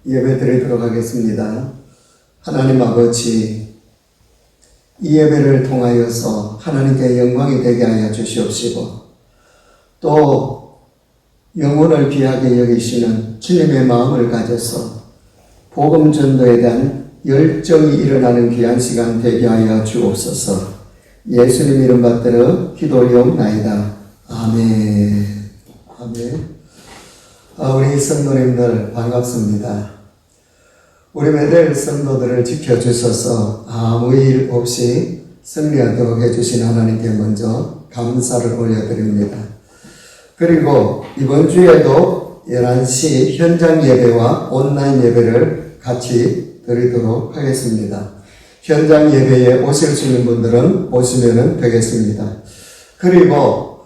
예배 드리도록 하겠습니다. 하나님 아버지, 이 예배를 통하여서 하나님께 영광이 되게 하여 주시옵시고, 또 영혼을 귀하게 여기시는 주님의 마음을 가져서 복음 전도에 대한 열정이 일어나는 귀한 시간 되게 하여 주옵소서. 예수님 이름 받들어 기도 올려옵나이다. 아멘. 아멘. 우리 성도님들 반갑습니다. 우리 베델 성도들을 지켜주셔서 아무 일 없이 승리하도록 해주신 하나님께 먼저 감사를 올려드립니다. 그리고 이번 주에도 11시 현장 예배와 온라인 예배를 같이 드리도록 하겠습니다. 현장 예배에 오실 수 있는 분들은 오시면 되겠습니다. 그리고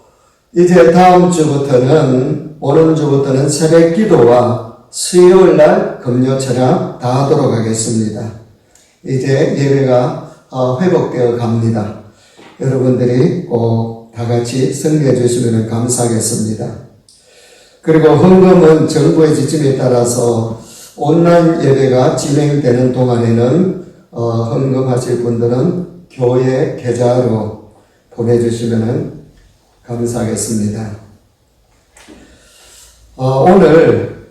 이제 다음 주부터는, 오는 주부터는 새벽 기도와 수요일 날 금요 철야 다 하도록 하겠습니다. 이제 예배가 회복되어 갑니다. 여러분들이 꼭 다 같이 승리해 주시면 감사하겠습니다. 그리고 헌금은 정부의 지침에 따라서 온라인 예배가 진행되는 동안에는 헌금하실 분들은 교회 계좌로 보내주시면 감사하겠습니다. 오늘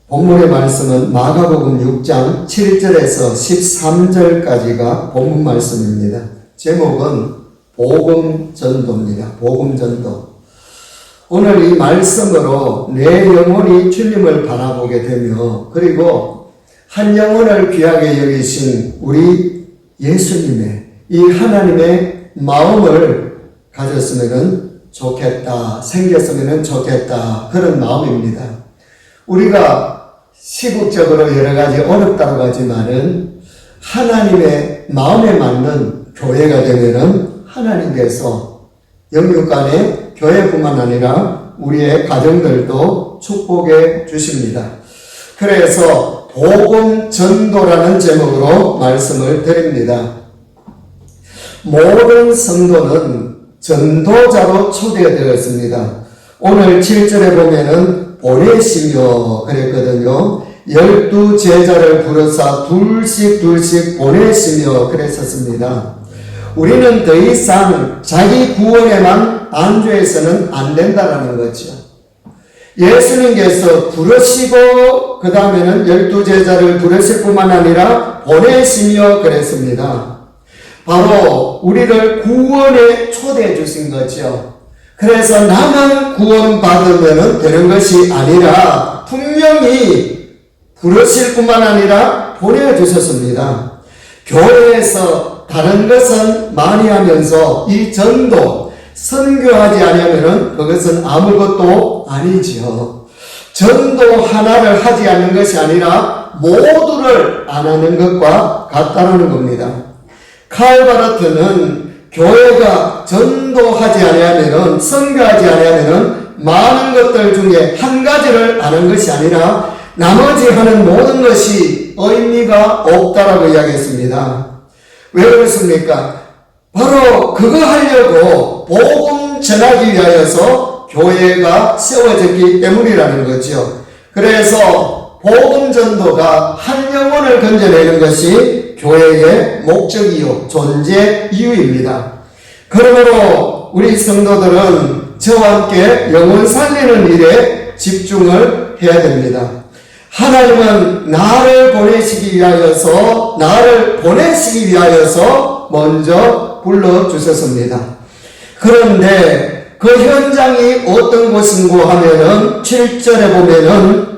본문의 말씀은 마가복음 6장 7절에서 13절까지가 본문 말씀입니다. 제목은 복음전도입니다. 복음전도. 오늘 이 말씀으로 내 영혼이 주님을 바라보게 되며, 그리고 한 영혼을 귀하게 여기신 우리 예수님의 이 하나님의 마음을 가졌으면 좋겠다, 생겼으면 좋겠다, 그런 마음입니다. 우리가 시국적으로 여러 가지 어렵다고 하지만은 하나님의 마음에 맞는 교회가 되면은 하나님께서 영육간의 교회뿐만 아니라 우리의 가정들도 축복해 주십니다. 그래서 복음 전도라는 제목으로 말씀을 드립니다. 모든 성도는 전도자로 초대되었습니다. 오늘 7절에 보면은 보내시며 그랬거든요. 12제자를 부르사 둘씩 보내시며 그랬었습니다. 우리는 더 이상 자기 구원에만 안주해서는 안 된다라는 거죠. 예수님께서 부르시고 그 다음에는 12제자를 부르실 뿐만 아니라 보내시며 그랬습니다. 바로 우리를 구원에 초대해 주신 거죠. 그래서 나만 구원받으면 되는 것이 아니라 분명히 부르실 뿐만 아니라 보내주셨습니다. 교회에서 다른 것은 많이 하면서 이 전도, 선교하지 않으면 그것은 아무것도 아니지요. 전도 하나를 하지 않는 것이 아니라 모두를 안 하는 것과 같다는 겁니다. 칼바르트는 교회가 전도하지 아니하면, 선교하지 아니하면 많은 것들 중에 한 가지를 아는 것이 아니라 나머지 하는 모든 것이 의미가 없다라고 이야기했습니다. 왜 그렇습니까? 바로 그거 하려고 복음 전하기 위하여서 교회가 세워졌기 때문이라는 거죠. 그래서 복음 전도가 한 영혼을 건져내는 것이 교회의 목적이요, 존재 이유입니다. 그러므로 우리 성도들은 저와 함께 영혼 살리는 일에 집중을 해야 됩니다. 하나님은 나를 보내시기 위하여서 먼저 불러주셨습니다. 그런데 그 현장이 어떤 곳인고 하면은 7절에 보면은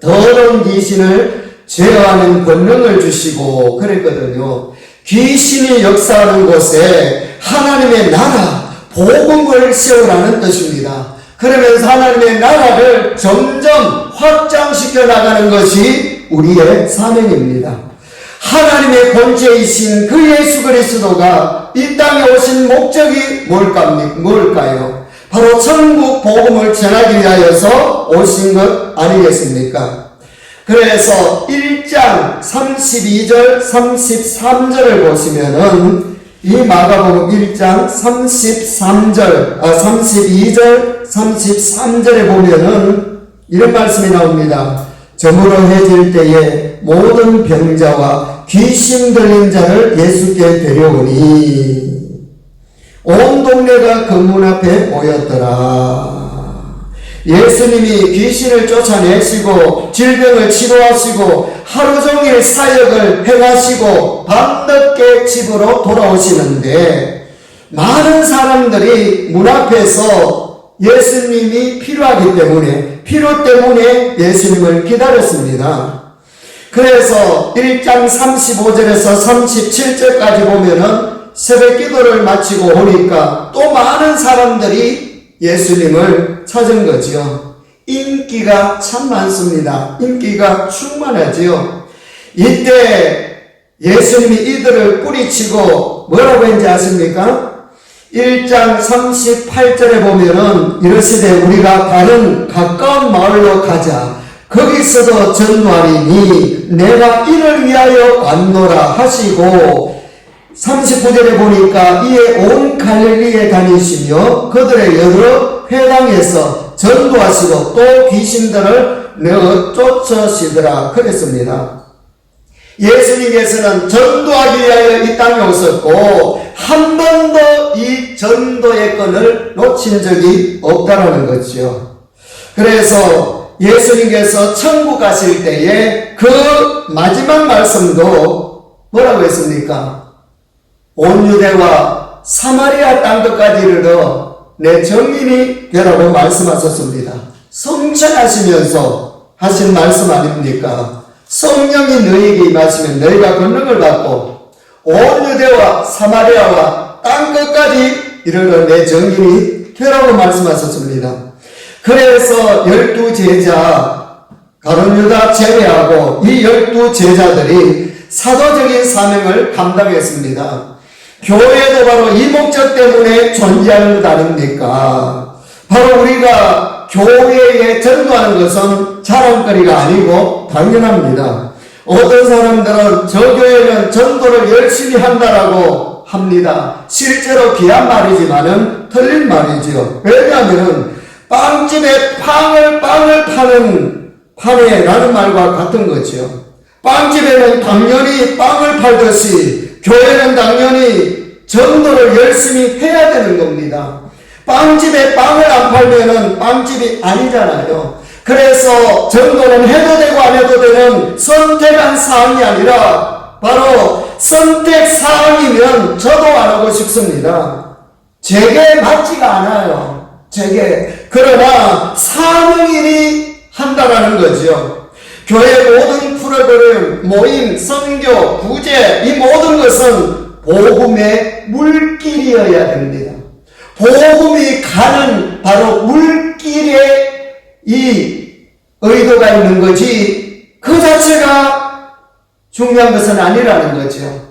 더러운 귀신을 제어하는 권능을 주시고 그랬거든요. 귀신이 역사하는 곳에 하나님의 나라, 복음을 세우라는 뜻입니다. 그러면서 하나님의 나라를 점점 확장시켜 나가는 것이 우리의 사명입니다. 하나님의 본체이신 그 예수 그리스도가 이 땅에 오신 목적이 뭘까요? 바로 천국 복음을 전하기 위하여서 오신 것 아니겠습니까? 그래서 1장 32절 33절을 보시면은 이 마가복음 1장 32절 33절에 보면은 이런 말씀이 나옵니다. 저물어해질 때에 모든 병자와 귀신 들린 자를 예수께 데려오니 온 동네가 그 문 앞에 모였더라. 예수님이 귀신을 쫓아내시고 질병을 치료하시고 하루 종일 사역을 행하시고 밤늦게 집으로 돌아오시는데 많은 사람들이 문 앞에서 예수님이 필요하기 때문에 필요 때문에 예수님을 기다렸습니다. 그래서 1장 35절에서 37절까지 보면은 새벽 기도를 마치고 오니까 또 많은 사람들이 예수님을 찾은 거지요. 인기가 참 많습니다. 인기가 충만하지요. 이때 예수님이 이들을 뿌리치고 뭐라고 했는지 아십니까? 1장 38절에 보면은 이르시되 우리가 다른 가까운 마을로 가자. 거기서도 전노하리니 내가 이를 위하여 왔노라 하시고 39절에 보니까 이에 온 갈릴리에 다니시며 그들의 여러 회당에서 전도하시고 또 귀신들을 내어 쫓으시더라 그랬습니다. 예수님께서는 전도하기 위하여 이 땅에 오셨고 한 번도 이 전도의 끈을 놓친 적이 없다라는 거죠. 그래서 예수님께서 천국 가실 때에 그 마지막 말씀도 뭐라고 했습니까? 온 유대와 사마리아 땅 끝까지 이르러 내 정인이 되라고 말씀하셨습니다. 성천하시면서 하신 말씀 아닙니까? 성령이 너희에게 임하시면 너희가 권능을 받고 온 유대와 사마리아와 땅 끝까지 이르러 내 정인이 되라고 말씀하셨습니다. 그래서 12 제자 가룟 유다 제외하고 이 12 제자들이 사도적인 사명을 감당했습니다. 교회도 바로 이 목적 때문에 존재하는 것 아닙니까? 바로 우리가 교회에 전도하는 것은 자랑거리가 아니고 당연합니다. 어떤 사람들은 저 교회는 전도를 열심히 한다라고 합니다. 실제로 귀한 말이지만은 틀린 말이죠. 왜냐하면 빵집에 빵을 파는 판에라는 말과 같은 거죠. 빵집에는 당연히 빵을 팔듯이 교회는 당연히 전도를 열심히 해야 되는 겁니다. 빵집에 빵을 안 팔면은 빵집이 아니잖아요. 그래서 전도는 해도 되고 안 해도 되는 선택한 사항이 아니라 바로 선택 사항이면 저도 안 하고 싶습니다. 제게 맞지가 않아요. 제게. 그러나 사명인이 한다라는 거죠. 교회 모든 프로그램, 모임, 선교, 구제 이 모든 것은 복음의 물길이어야 됩니다. 복음이 가는 바로 물길에 이 의도가 있는 거지 그 자체가 중요한 것은 아니라는 거죠.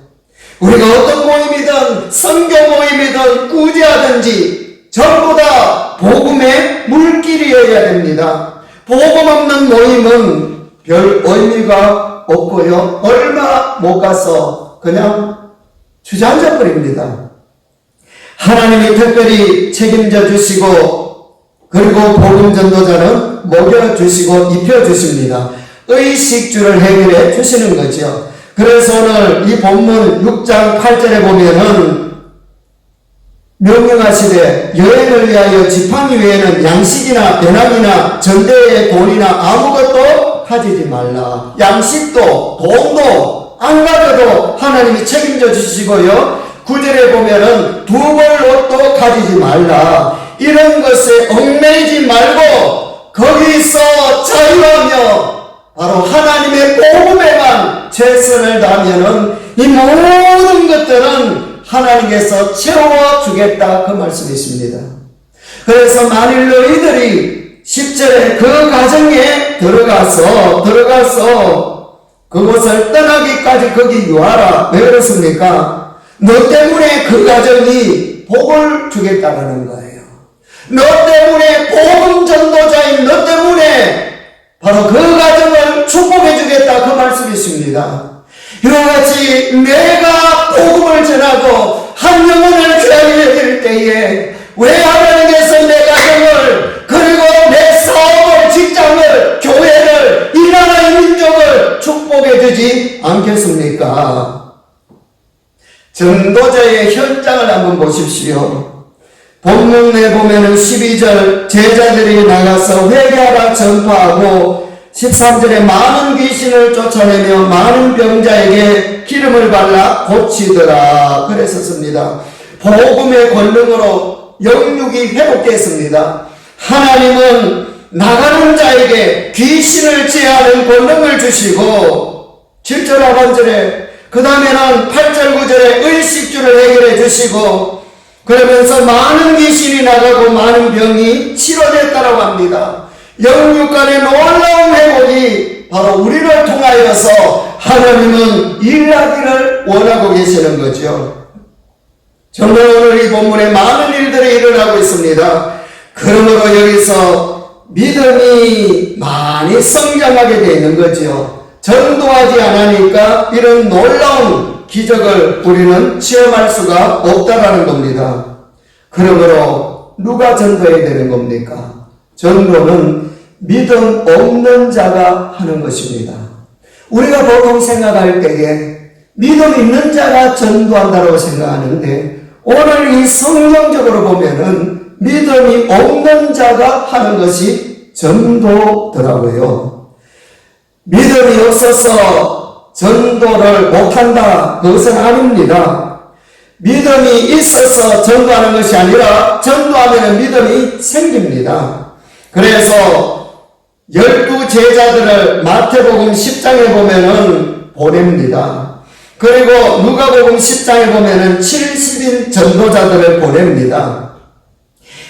우리가 어떤 모임이든 선교 모임이든 구제하든지 전부 다 복음의 물길이어야 됩니다. 복음 없는 모임은 별 의미가 없고요. 얼마 못 가서 그냥 주저앉아 버립니다. 하나님이 특별히 책임져 주시고 그리고 복음 전도자는 먹여 주시고 입혀 주십니다. 의식주를 해결해 주시는 거죠. 그래서 오늘 이 본문 6장 8절에 보면은 명령하시되 여행을 위하여 지팡이 외에는 양식이나 배낭이나 전대의 돈이나 아무것도 가지지 말라. 양식도 돈도 안 가져도 하나님이 책임져 주시고요. 9절에 보면은 두 벌 옷도 가지지 말라. 이런 것에 얽매이지 말고 거기서 자유하며 바로 하나님의 복음에만 최선을 다하면은 이 모든 것들은 하나님께서 채워주겠다 그 말씀이십니다. 그래서 만일 너희들이 10절에 그 가정에 들어가서 그곳을 떠나기까지 거기 유하라. 왜 그렇습니까? 너 때문에 그 가정이 복을 주겠다라는 거예요. 너 때문에 복음 전도자인 너 때문에 바로 그 가정을 축복해 주겠다 그 말씀이십니다. 이와 같이 내가 복음을 전하고 한 영혼을 귀하게 여길 때에 왜 하나님께서 내 가정을 그리고 내 사업을 직장을 교회를 이 나라의 되지 않겠습니까? 전도자의 현장을 한번 보십시오. 본문에 보면은 12절 제자들이 나가서 회개하라 전파하고 13절에 많은 귀신을 쫓아내며 많은 병자에게 기름을 발라 고치더라 그랬었습니다. 복음의 권능으로 영육이 회복됐습니다. 하나님은 나가는 자에게 귀신을 제하는 권능을 주시고 7절 하반절에 그 다음에는 8절 9절에 의식주를 해결해 주시고 그러면서 많은 귀신이 나가고 많은 병이 치료됐다고 합니다. 영육간의 놀라운 회복이 바로 우리를 통하여서 하나님은 일하기를 원하고 계시는 거죠. 정말 오늘 이 본문에 많은 일들이 일어나고 있습니다. 그러므로 여기서 믿음이 많이 성장하게 되어 있는 거죠. 전도하지 않으니까 이런 놀라운 기적을 우리는 체험할 수가 없다라는 겁니다. 그러므로 누가 전도해야 되는 겁니까? 전도는 믿음 없는 자가 하는 것입니다. 우리가 보통 생각할 때에 믿음 있는 자가 전도한다고 생각하는데 오늘 이 성경적으로 보면은 믿음이 없는 자가 하는 것이 전도더라고요. 믿음이 없어서 전도를 못한다. 그것은 아닙니다. 믿음이 있어서 전도하는 것이 아니라 전도하면 믿음이 생깁니다. 그래서 12 제자들을 마태복음 10장에 보면은 보냅니다. 그리고 누가복음 10장에 보면은 70인 전도자들을 보냅니다.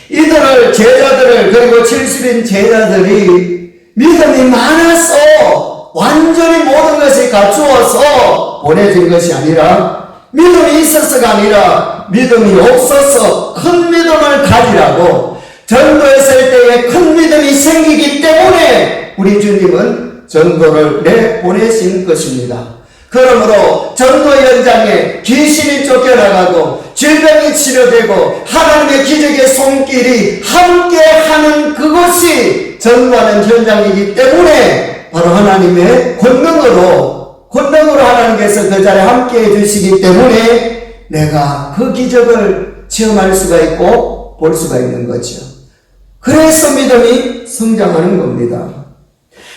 이들을 제자들을 그리고 70인 제자들이 믿음이 많아서 완전히 모든 것이 갖추어서 보내진 것이 아니라 믿음이 있어서가 아니라 믿음이 없어서 큰 믿음을 가지라고 전도했을 때에 큰 믿음이 생기기 때문에 우리 주님은 전도를 내보내신 것입니다. 그러므로 전도 현장에 귀신이 쫓겨나가고 질병이 치료되고 하나님의 기적의 손길이 함께하는 그것이 전도하는 현장이기 때문에 바로 하나님의 권능으로 하나님께서 그 자리에 함께해 주시기 때문에 내가 그 기적을 체험할 수가 있고 볼 수가 있는 거죠. 그래서 믿음이 성장하는 겁니다.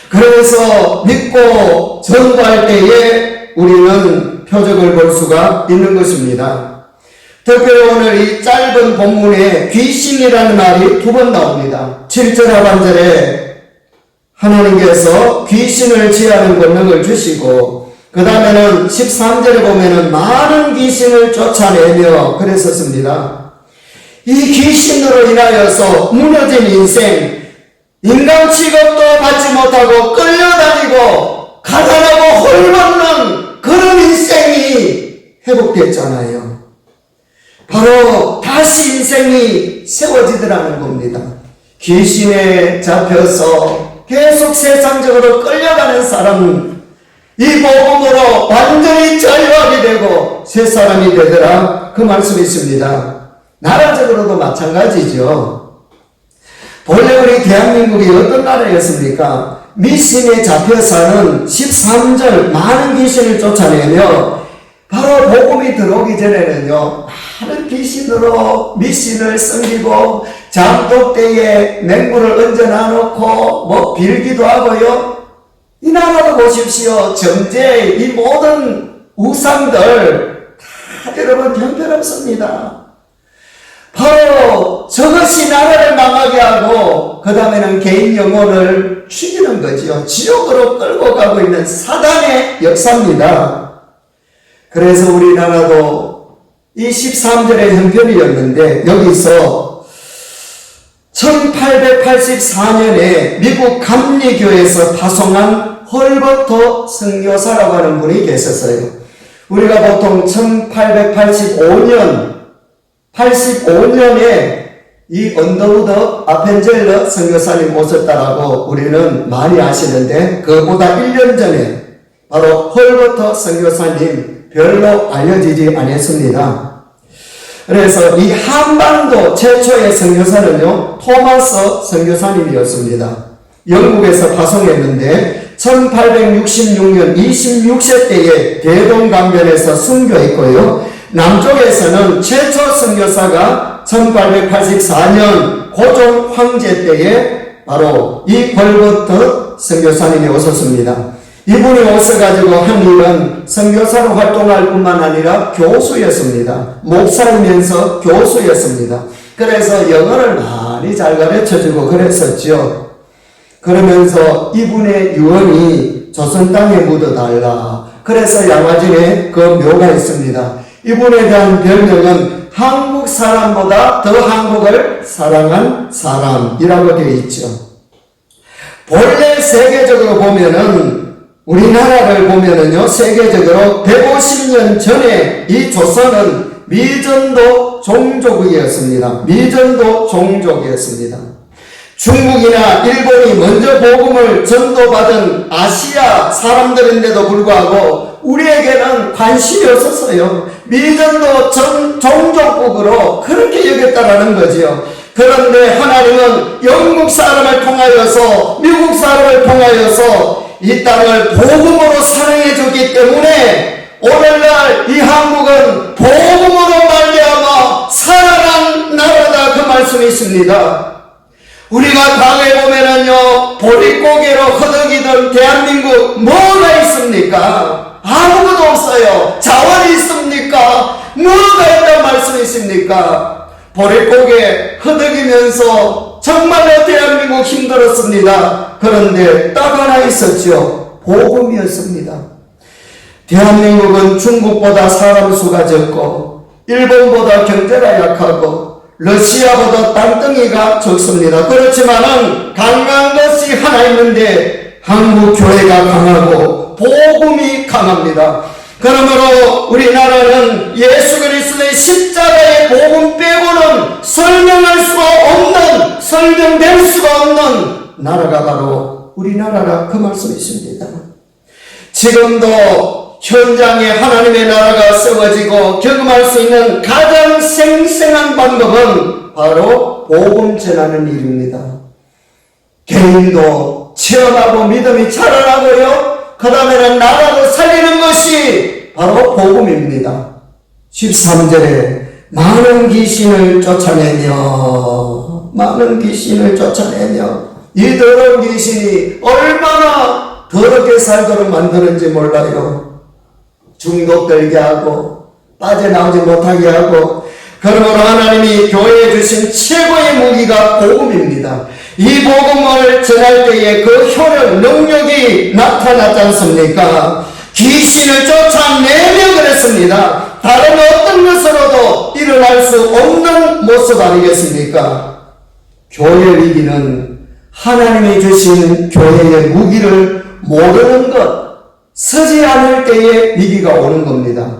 그래서 믿고 전도할 때에 우리는 표적을 볼 수가 있는 것입니다. 특별히 오늘 이 짧은 본문에 귀신이라는 말이 2번 나옵니다. 7절 하반절에 하나님께서 귀신을 제하는 권능을 주시고 그 다음에는 13절에 보면은 많은 귀신을 쫓아내며 그랬었습니다. 이 귀신으로 인하여서 무너진 인생, 인간 취급도 받지 못하고 끌려다니고 가난하고 홀먹는 그런 인생이 회복됐잖아요. 바로 다시 인생이 세워지더라는 겁니다. 귀신에 잡혀서 계속 세상적으로 끌려가는 사람은 이 복음으로 완전히 자유하게 되고 새 사람이 되더라 그 말씀이 있습니다. 나라적으로도 마찬가지죠. 본래 우리 대한민국이 어떤 나라였습니까? 미신에 잡혀 사는 13절 많은 귀신을 쫓아내며 바로 복음이 들어오기 전에는요 많은 귀신으로 미신을 섬기고 장독대에 맹물을 얹어 놔놓고 뭐 빌기도 하고요. 이 나라도 보십시오. 정제 이 모든 우상들 다 여러분 형편없습니다. 바로 저것이 나라를 망하게 하고 그 다음에는 개인 영혼을 죽이는 거지요. 지옥으로 끌고 가고 있는 사단의 역사입니다. 그래서 우리나라도 이 13절의 형편이었는데 여기서 1884년에 미국 감리교에서 파송한 헐버터 선교사라고 하는 분이 계셨어요. 우리가 보통 1885년에 이 언더우드 아펜젤러 선교사님 모셨다라고 우리는 많이 아시는데 그보다 1년 전에 바로 헐버터 선교사님 별로 알려지지 않았습니다. 그래서 이 한반도 최초의 선교사는요 토마스 선교사님이었습니다. 영국에서 파송했는데 1866년 26세 때에 대동강변에서 순교했고요. 남쪽에서는 최초 선교사가 1884년 고종 황제 때에 바로 이 벌버트 선교사님이 오셨습니다. 이분이 오셔가지고 한 일은 선교사로 활동할 뿐만 아니라 교수였습니다. 목사이면서 교수였습니다. 그래서 영어를 많이 잘 가르쳐주고 그랬었죠. 그러면서 이분의 유언이 조선 땅에 묻어달라. 그래서 양화진에 그 묘가 있습니다. 이분에 대한 별명은 한국 사람보다 더 한국을 사랑한 사람이라고 되어 있죠. 본래 세계적으로 보면은 우리나라를 보면은요, 세계적으로 150년 전에 이 조선은 미전도 종족이었습니다. 미전도 종족이었습니다. 중국이나 일본이 먼저 복음을 전도받은 아시아 사람들인데도 불구하고 우리에게는 관심이 없었어요. 미전도 종족국으로 그렇게 여겼다라는 거지요. 그런데 하나님은 영국 사람을 통하여서 미국 사람을 통하여서 이 땅을 복음으로 사랑해 줬기 때문에 오늘날 이 한국은 복음으로 말미암아 살아난 나라다 그 말씀이 있습니다. 우리가 과거에 보면은요, 보릿고개로 허덕이던 대한민국 뭐가 있습니까? 아무것도 없어요. 자원이 있습니까? 뭐가 있단 말씀이 있습니까? 보릿고개 허덕이면서 정말로 대한민국 힘들었습니다. 그런데 딱 하나 있었죠. 복음이었습니다. 대한민국은 중국보다 사람 수가 적고 일본보다 경제가 약하고 러시아보다 땅덩이가 적습니다. 그렇지만은 강한 것이 하나 있는데 한국 교회가 강하고 복음이 강합니다. 그러므로 우리나라는 예수 그리스도의 십자가의 복음 빼고는 설명할 수가 없는, 설명될 수가 없는 나라가 바로 우리나라라 그 말씀이 있습니다. 지금도 현장에 하나님의 나라가 세워지고 경험할 수 있는 가장 생생한 방법은 바로 복음 전하는 일입니다. 개인도 체험하고 믿음이 자라나고요. 그 다음에는 나라도 살리는 것이 바로 복음입니다. 13절에 많은 귀신을 쫓아내며 이 더러운 귀신이 얼마나 더럽게 살도록 만드는지 몰라요. 중독되게 하고 빠져나오지 못하게 하고. 그러므로 하나님이 교회에 주신 최고의 무기가 복음입니다. 이 복음을 전할 때에 그 효력, 능력이 나타났지 않습니까? 귀신을 쫓아내며 그랬습니다. 다른 어떤 것으로도 일어날 수 없는 모습 아니겠습니까? 교회 위기는 하나님이 주신 교회의 무기를 모르는 것, 서지 않을 때에 위기가 오는 겁니다.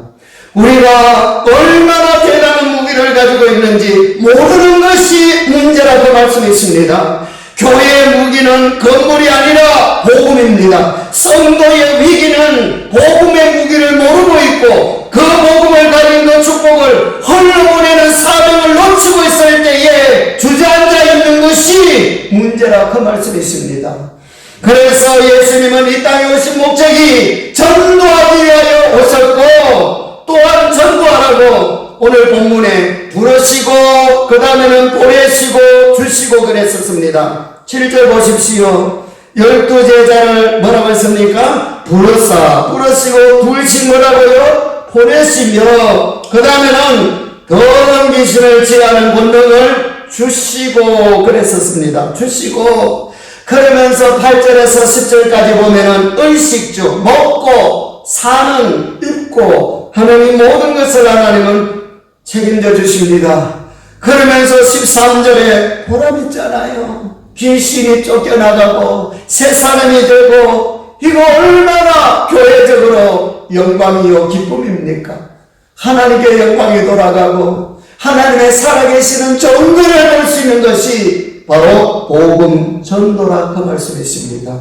우리가 얼마나 대단한 무기를 가지고 있는지 모르는 것이 문제라고 말씀이 있습니다. 교회의 무기는 건물이 아니라 복음입니다. 성도의 위기는 복음의 무기를 모르고 있고 그 복음을 가진 그 축복을 흘러보내는 사명을 놓치고 있을 때에 주저앉아 있는 것이 문제라 그 말씀이 있습니다. 그래서 예수님은 이 땅에 오신 목적이 전도하기 위하여 오셨고 또한 전도하라고 오늘 본문에 부르시고 그 다음에는 보내시고 주시고 그랬었습니다. 7절 보십시오. 12제자를 뭐라고 했습니까? 부르시고 둘씩 뭐라고요? 보내시며 그 다음에는 더러운 귀신을 제하는 권능을 주시고 그랬었습니다. 주시고 그러면서 8절에서 10절까지 보면은 의식주 먹고 사는 입고 하나님 모든 것을 하나님은 책임져 주십니다. 그러면서 13절에 보람있잖아요. 귀신이 쫓겨나가고 새 사람이 되고 이거 얼마나 교회적으로 영광이요 기쁨입니까? 하나님께 영광이 돌아가고 하나님의 살아계시는 존귀를 볼 수 있는 것이 바로 복음 전도라 그 말씀이십니다.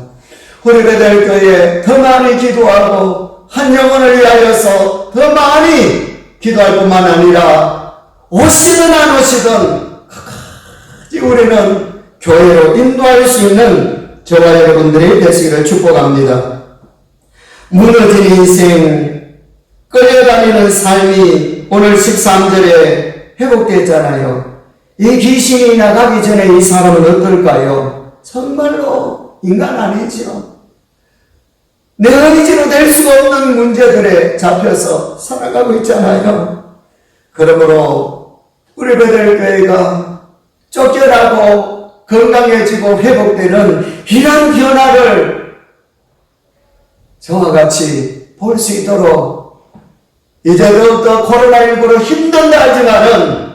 우리 베델교회에 더 많이 기도하고 한 영혼을 위하여서 더 많이 기도할 뿐만 아니라 오시든 안 오시든 끝까지 우리는 교회로 인도할 수 있는 저와 여러분들이 되시기를 축복합니다. 무너진 인생, 끌려다니는 삶이 오늘 13절에 회복됐잖아요. 이 귀신이 나가기 전에 이 사람은 어떨까요? 정말로 인간 아니죠. 내 의지로 될 수가 없는 문제들에 잡혀서 살아가고 있잖아요. 그러므로 우리 베델교회가 쫓겨나고 건강해지고 회복되는 이런 변화를 저와 같이 볼 수 있도록 이제 더욱더 코로나19로 힘든다 하지만은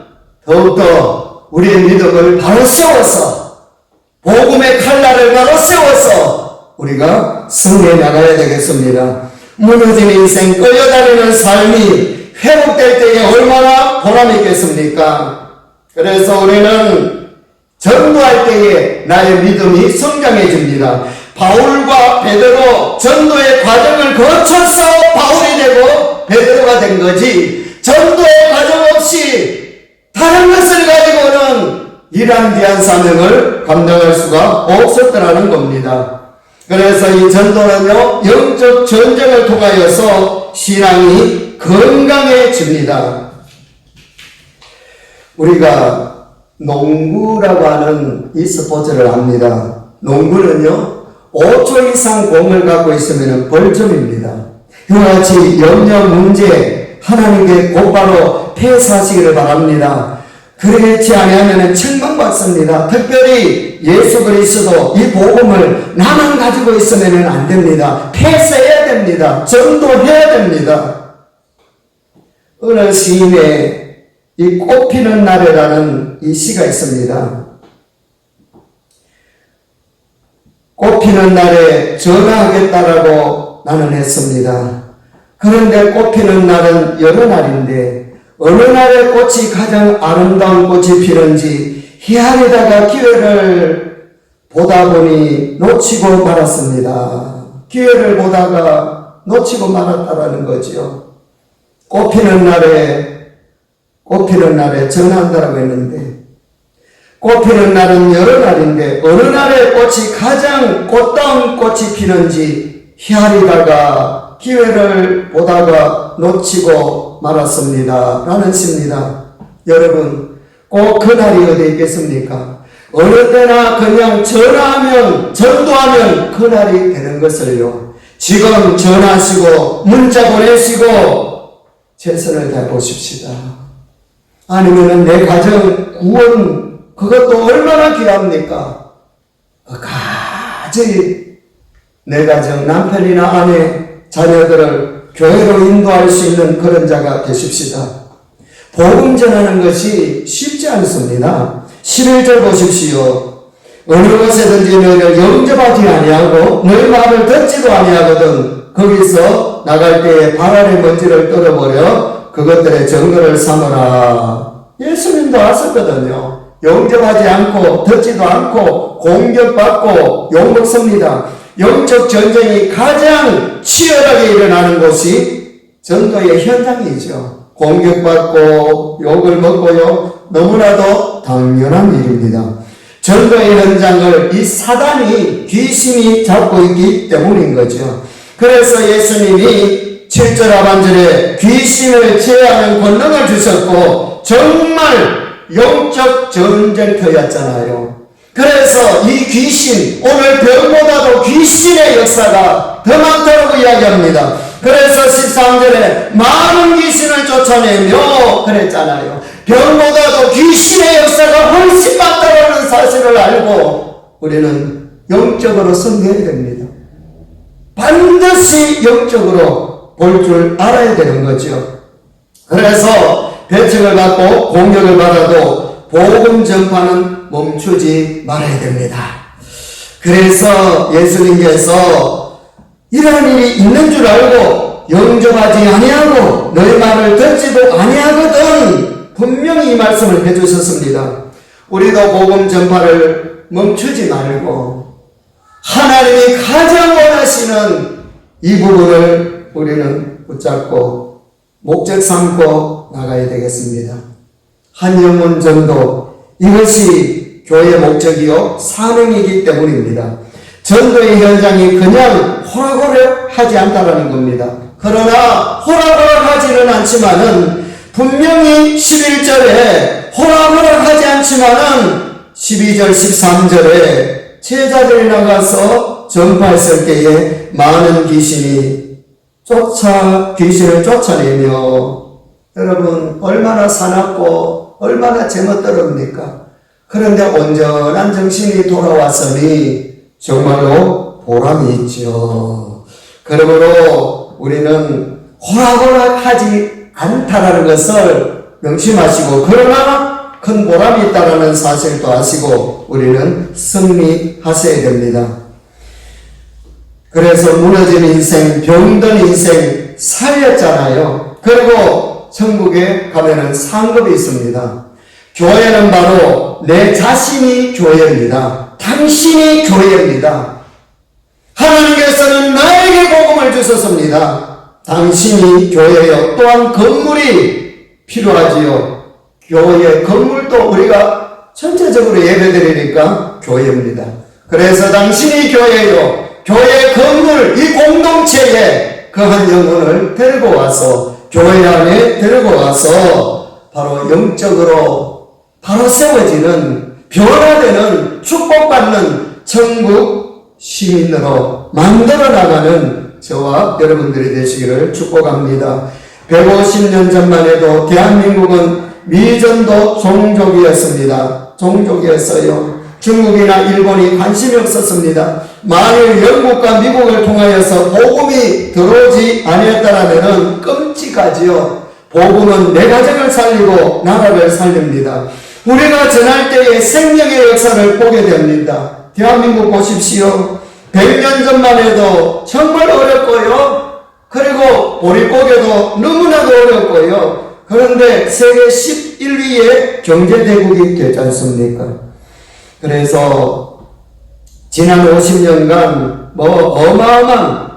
더욱더 우리의 믿음을 바로 세워서 복음의 칼날을 바로 세워서 우리가 승리해 나가야 되겠습니다. 무너진 인생, 끌려다니는 삶이 회복될 때에 얼마나 보람이 있겠습니까? 그래서 우리는 전도할 때에 나의 믿음이 성장해집니다. 바울과 베드로 전도의 과정을 거쳐서 바울이 되고 베드로가 된 거지, 전도의 과정 없이 다른 것을 가지고는 이러한 귀한 사명을 감당할 수가 없었더라는 겁니다. 그래서 이 전도는요, 영적 전쟁을 통하여서 신앙이 건강해집니다. 우리가 농구라고 하는 이 스포츠를 합니다. 농구는요, 5초 이상 공을 갖고 있으면 벌점입니다. 이와 같이 염려 문제 하나님께 곧바로 패스하시기를 바랍니다. 그렇지 아니하면 책망받습니다. 특별히 예수 그리스도 이 복음을 나만 가지고 있으면 안 됩니다. 패스해야 됩니다. 전도해야 됩니다. 어느 시인의 이 꽃피는 날에라는 이 시가 있습니다. 꽃피는 날에 전화하겠다라고 나는 했습니다. 그런데 꽃피는 날은 여러 날인데 어느 날에 꽃이 가장 아름다운 꽃이 피는지 희한하다가 기회를 보다 보니 놓치고 말았습니다. 기회를 보다가 놓치고 말았다라는 거죠. 꽃피는 날에 전한다라고 했는데 꽃피는 날은 여러 날인데 어느 날에 꽃이 가장 꽃다운 꽃이 피는지 희한하다가 기회를 보다가 놓치고 말았습니다. 라는 시입니다. 여러분, 꼭 그날이 어디 있겠습니까? 어느 때나 그냥 전화하면, 전도하면 그날이 되는 것을요. 지금 전화하시고 문자 보내시고 최선을 다해 보십시다. 아니면은 내 가정 구원, 그것도 얼마나 귀합니까? 가지 내 가정, 남편이나 아내, 자녀들을 교회로 인도할 수 있는 그런 자가 되십시다. 복음 전하는 것이 쉽지 않습니다. 11절 보십시오. 어느 곳에든지 너희를 영접하지 아니하고 너희 말을 듣지도 아니하거든 거기서 나갈 때에 발 아래 먼지를 떨어버려 그것들의 증거를 삼으라. 예수님도 왔었거든요. 영접하지 않고 듣지도 않고 공격받고 욕먹습니다. 영적 전쟁이 가장 치열하게 일어나는 곳이 전도의 현장이죠. 공격받고 욕을 먹고요. 너무나도 당연한 일입니다. 전도의 현장을 이 사단이 귀신이 잡고 있기 때문인 거죠. 그래서 예수님이 7절 하반절에 귀신을 제하는 권능을 주셨고 정말 영적 전쟁터였잖아요. 그래서 이 귀신, 오늘 병보다도 귀신의 역사가 더 많다고 이야기합니다. 그래서 13절에 많은 귀신을 쫓아내며 그랬잖아요. 병보다도 귀신의 역사가 훨씬 많다는 사실을 알고 우리는 영적으로 섬겨야 됩니다. 반드시 영적으로 볼 줄 알아야 되는 거죠. 그래서 배척을 받고 공격을 받아도 복음 전파는 멈추지 말아야 됩니다. 그래서 예수님께서 이러한 일이 있는 줄 알고 영접하지 아니하고 너희 말을 듣지도 아니하거든 분명히 이 말씀을 해주셨습니다. 우리도 복음 전파를 멈추지 말고 하나님이 가장 원하시는 이 부분을 우리는 붙잡고 목적 삼고 나가야 되겠습니다. 한 영혼 전도, 이것이 교회의 목적이요 사명이기 때문입니다. 전도의 현장이 그냥 호락호락하지 않다라는 겁니다. 그러나 호락호락하지는 않지만은 분명히 11절에 호락호락하지 않지만은 12절 13절에 제자들이 나가서 전파했을 때에 많은 귀신을 쫓아내며 여러분 얼마나 사납고 얼마나 제멋대로입니까? 그런데 온전한 정신이 돌아왔으니 정말로 보람이 있죠. 그러므로 우리는 호락호락하지 않다라는 것을 명심하시고 그러나 큰 보람이 있다라는 사실도 아시고 우리는 승리하셔야 됩니다. 그래서 무너진 인생, 병든 인생 살렸잖아요. 그리고 천국에 가면은 상급이 있습니다. 교회는 바로 내 자신이 교회입니다. 당신이 교회입니다. 하나님께서는 나에게 복음을 주셨습니다. 당신이 교회요. 또한 건물이 필요하지요. 교회 건물도 우리가 전체적으로 예배드리니까 교회입니다. 그래서 당신이 교회요. 교회 건물 이 공동체에 그 한 영혼을 데리고 와서 교회 안에 데리고 와서 바로 영적으로 바로 세워지는 변화되는 축복받는 천국 시민으로 만들어 나가는 저와 여러분들이 되시기를 축복합니다. 150년 전만 해도 대한민국은 미전도 종족이었어요. 중국이나 일본이 관심이 없었습니다. 만일 영국과 미국을 통하여서 복음이 들어오지 아니었다라면 끔찍하지요. 복음은 내 가정을 살리고 나라를 살립니다. 우리가 전할 때의 생명의 역사를 보게 됩니다. 대한민국 보십시오. 100년 전만 해도 정말 어렵고요. 그리고 보릿고개도 너무나도 어렵고요. 그런데 세계 11위의 경제대국이 되지 않습니까? 그래서 지난 50년간 어마어마한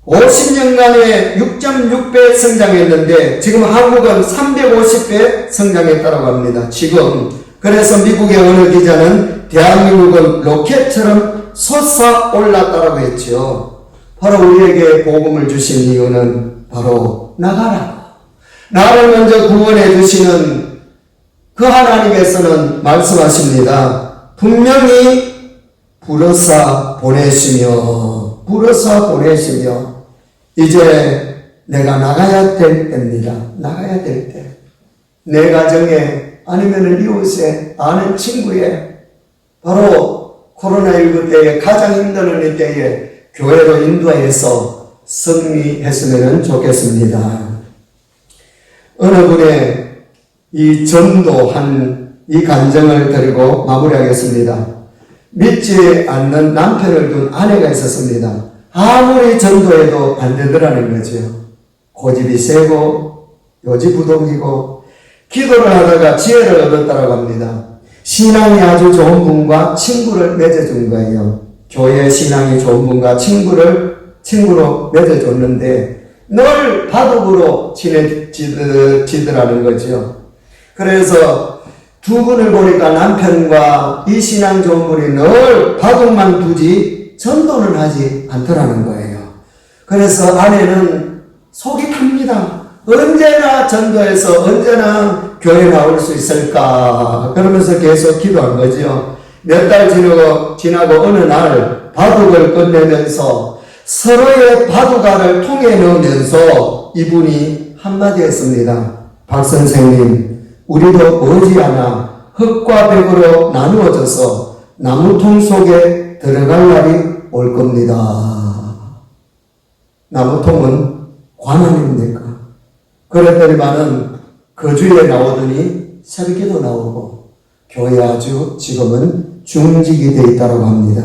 50년간에 6.6배 성장했는데 지금 한국은 350배 성장했다고 합니다. 지금 그래서 미국의 어느 기자는 대한민국은 로켓처럼 솟아올랐다고 했죠. 바로 우리에게 복음을 주신 이유는 바로 나가라고. 나를 먼저 구원해 주시는 그 하나님께서는 말씀하십니다. 분명히 불어서 보내시며 이제 내가 나가야 될 때입니다. 나가야 될 때. 내 가정에 아니면 이웃에 아는 친구에 바로 코로나19 때에 가장 힘든 이 때에 교회로 인도해서 승리했으면 좋겠습니다. 어느 분의 이 전도한 이 간증을 드리고 마무리하겠습니다. 믿지 않는 남편을 둔 아내가 있었습니다. 아무리 전도해도 안 되더라는 거죠. 고집이 세고 요지부동이고 기도를 하다가 지혜를 얻었다고 합니다. 신앙이 아주 좋은 분과 친구를 맺어준 거예요. 교회 신앙이 좋은 분과 친구로 맺어줬는데 늘 바둑으로 지내지더라는 거죠. 그래서 두 분을 보니까 남편과 이 신앙 좋은 분이 늘 바둑만 두지 전도는 하지 않더라는 거예요. 그래서 아내는 속이 탑니다. 언제나 전도해서 언제나 교회 나올 수 있을까 그러면서 계속 기도한 거죠. 몇 달 지나고 어느 날 바둑을 끝내면서 서로의 바둑알을 통에 넣으면서 이분이 한마디 했습니다. 박 선생님, 우리도 머지않아 흙과 벽으로 나누어져서 나무통 속에 들어갈 날이 올 겁니다. 나무통은 관원입니까? 그랬더니만은 그 주에 나오더니 새벽에도 나오고 교회 아주 지금은 중직이 되어 있다고 합니다.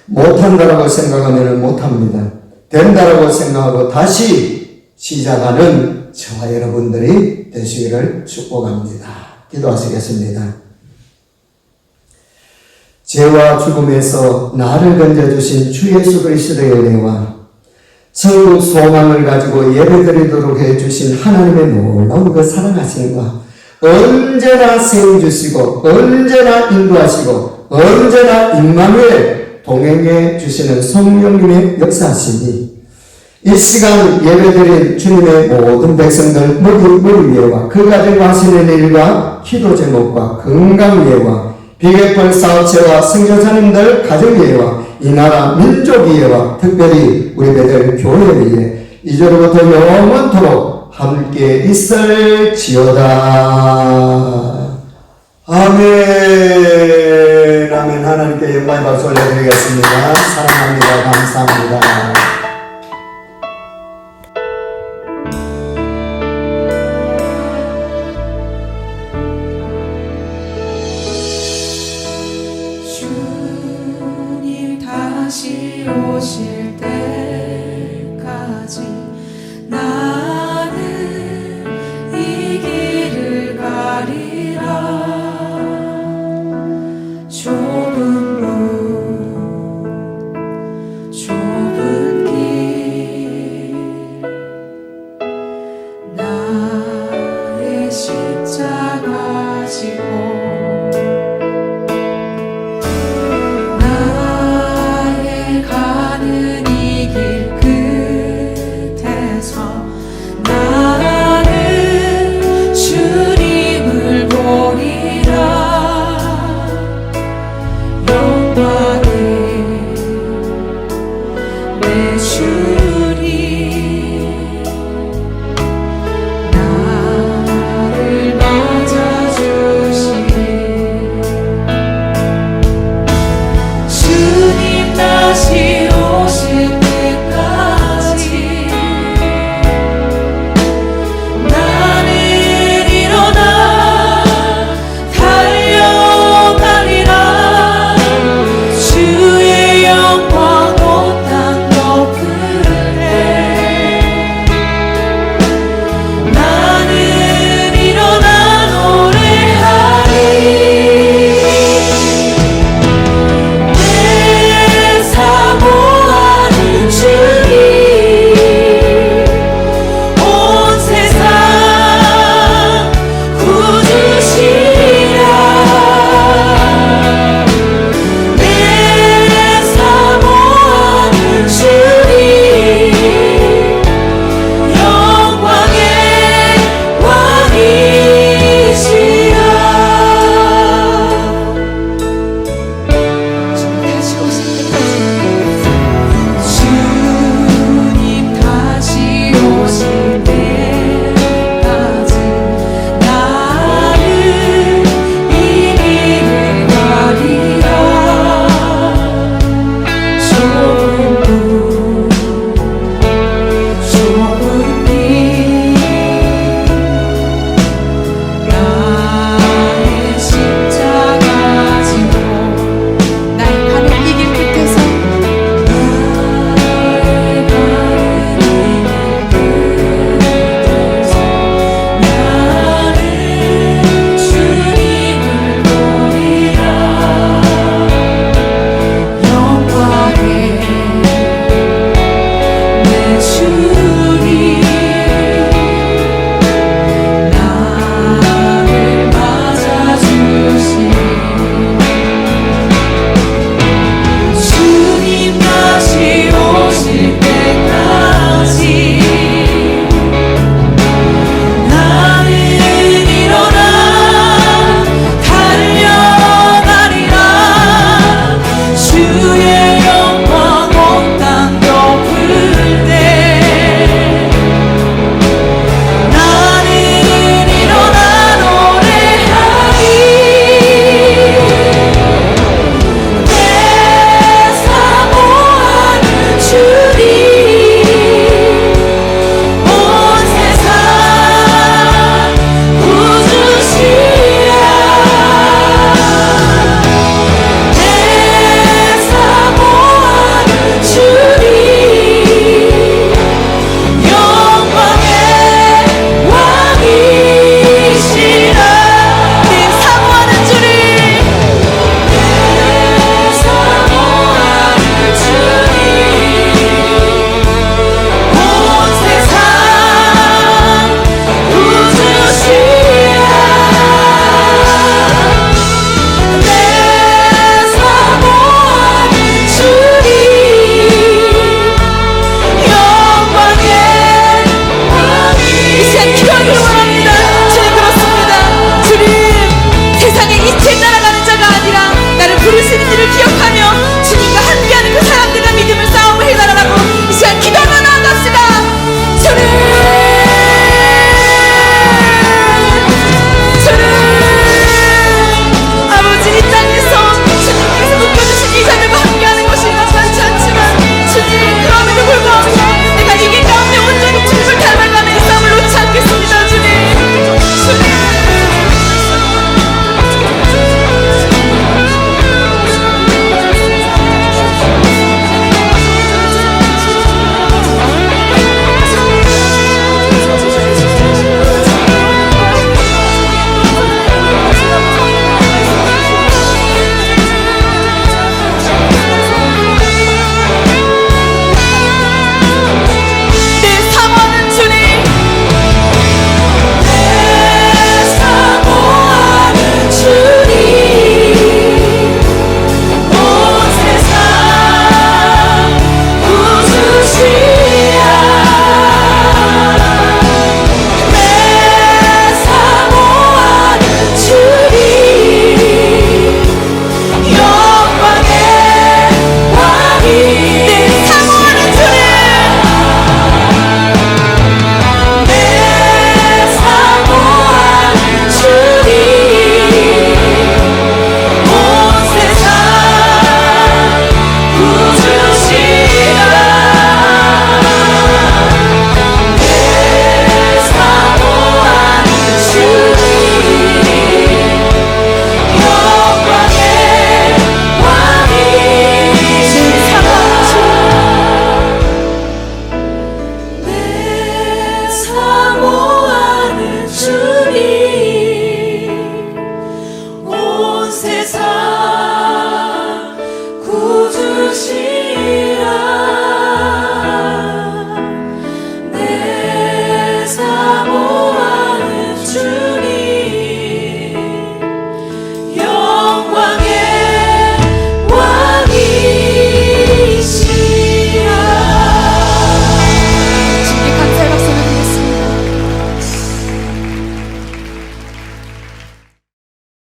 못한다라고 생각하면 못합니다. 된다라고 생각하고 다시 시작하는 저와 여러분들이 되시기를 축복합니다. 기도하시겠습니다. 죄와 죽음에서 나를 건져주신 주 예수 그리스도의 은혜와 천국 소망을 가지고 예배드리도록 해주신 하나님의 놀라운 그 사랑하심과 언제나 세워주시고 언제나 인도하시고 언제나 임마누엘 동행해 주시는 성령님의 역사하시니 이 시간 예배드린 주님의 모든 백성들 머리 위에와 그 가정과 하시는 일과 기도 제목과 건강 위에와 비계펄 사업체와 성교사님들 가정 위에와 이 나라 민족 위에와 특별히 우리 배들 교회 위에 이제로부터 영원토록 함께 있을지어다. 아멘. 아멘. 하나님께 영광의 박수 올려드리겠습니다. 사랑합니다. 감사합니다. 주님 다시 오실